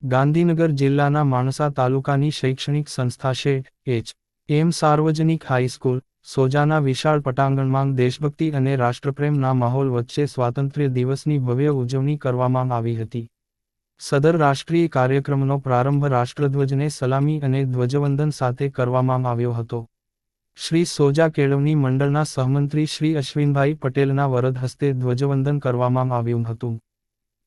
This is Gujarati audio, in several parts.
ગાંધીનગર જિલ્લાના માણસા તાલુકાની શૈક્ષણિક સંસ્થા શેઠ એચ.એમ. સાર્વજનિક હાઈસ્કૂલ સોજાના વિશાળ પટાંગણમાં દેશભક્તિ અને રાષ્ટ્રપ્રેમના માહોલ વચ્ચે સ્વાતંત્ર્ય દિવસની ભવ્ય ઉજવણી કરવામાં આવી હતી. સદર રાષ્ટ્રીય કાર્યક્રમનો પ્રારંભ રાષ્ટ્રધ્વજને સલામી અને ધ્વજવંદન સાથે કરવામાં આવ્યો હતો. શ્રી સોજા કેળવણી મંડળના સહમંત્રી શ્રી અશ્વિનભાઈ પટેલના વરદ હસ્તે ધ્વજવંદન કરવામાં આવ્યું હતું.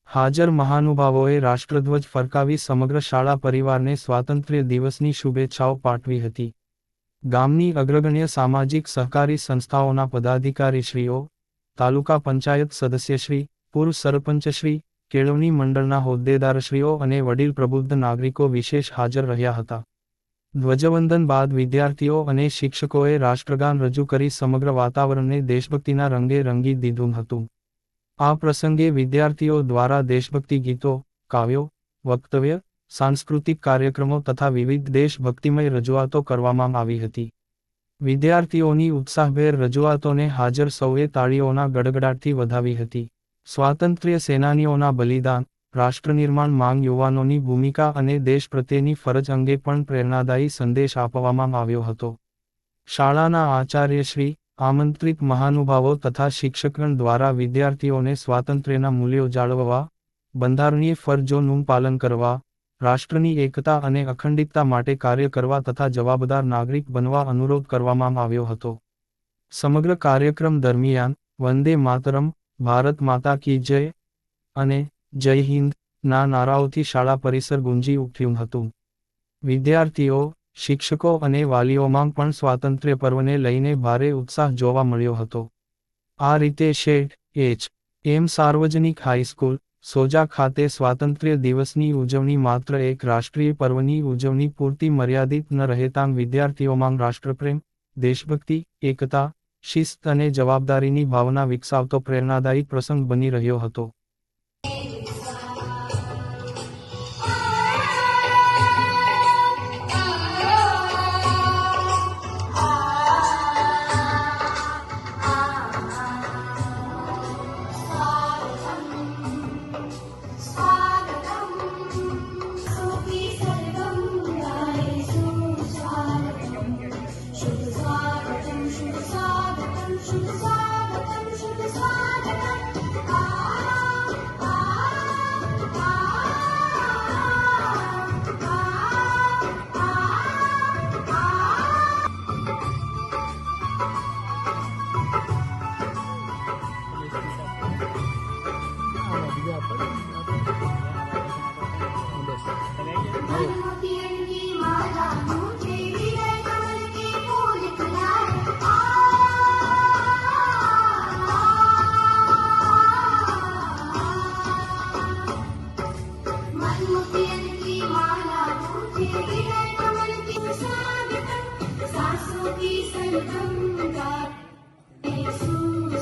હાજર મહાનુભાવોએ રાષ્ટ્રધ્વજ ફરકાવી સમગ્ર શાળા પરિવારને સ્વાતંત્ર્ય દિવસની શુભેચ્છાઓ પાઠવી હતી. ગામની અગ્રગણ્ય સામાજિક સહકારી સંસ્થાઓના પદાધિકારીશ્રીઓ, તાલુકા પંચાયત સદસ્યશ્રી, પૂર્વ સરપંચશ્રી, કેળવણી મંડળના હોદ્દેદારશ્રીઓ અને વડીલ પ્રબુદ્ધ નાગરિકો વિશેષ હાજર રહ્યા હતા. ધ્વજવંદન બાદ વિદ્યાર્થીઓ અને શિક્ષકોએ રાષ્ટ્રગાન રજૂ કરી સમગ્ર વાતાવરણને દેશભક્તિના રંગે રંગી દીધું હતું. આ પ્રસંગે વિદ્યાર્થીઓ દ્વારા દેશભક્તિ ગીતો, કાવ્યો, વક્તવ્ય, સાંસ્કૃતિક કાર્યક્રમો તથા વિવિધ દેશભક્તિમય રજૂઆતો કરવામાં આવી હતી. વિદ્યાર્થીઓની ઉત્સાહભેર રજૂઆતોને હાજર સૌએ તાળીઓના ગડગડાટથી વધાવી હતી. સ્વાતંત્ર્ય સેનાનીઓના બલિદાન, રાષ્ટ્રનિર્માણ માંગ યુવાનોની ભૂમિકા અને દેશ પ્રત્યેની ફરજ અંગે પણ પ્રેરણાદાયી સંદેશ આપવામાં આવ્યો હતો. શાળાના આચાર્યશ્રી, આમંત્રિત મહાનુભાવો તથા શિક્ષકગણ દ્વારા વિદ્યાર્થીઓને સ્વાતંત્ર્યના મૂલ્યો જાળવવા, બંધારણીય ફરજોનું પાલન કરવા, રાષ્ટ્રની એકતા અને અખંડિતતા માટે કાર્ય કરવા તથા જવાબદાર નાગરિક બનવા અનુરોધ કરવામાં આવ્યો હતો. સમગ્ર કાર્યક્રમ દરમિયાન વંદે માતરમ, ભારત માતા કી જય અને જય હિન્દ ના નારાઓથી શાળા પરિસર ગુંજી ઉઠ્યું હતું. વિદ્યાર્થીઓ, શિક્ષકો અને વાલીઓમાં પણ સ્વાતંત્ર્ય પર્વને લઈને ભારે ઉત્સાહ જોવા મળ્યો હતો. આ રીતે શેઠ એચ.એમ. સાર્વજનિક હાઈસ્કૂલ સોજા ખાતે સ્વાતંત્ર્ય દિવસની ઉજવણી માત્ર એક રાષ્ટ્રીય પર્વની ઉજવણી પૂરતી મર્યાદિત ન રહેતાં વિદ્યાર્થીઓમાં રાષ્ટ્રપ્રેમ, દેશભક્તિ, એકતા, શિસ્ત અને જવાબદારીની ભાવના વિકસાવતો પ્રેરણાદાયી પ્રસંગ બની રહ્યો હતો.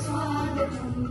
स्वागतम्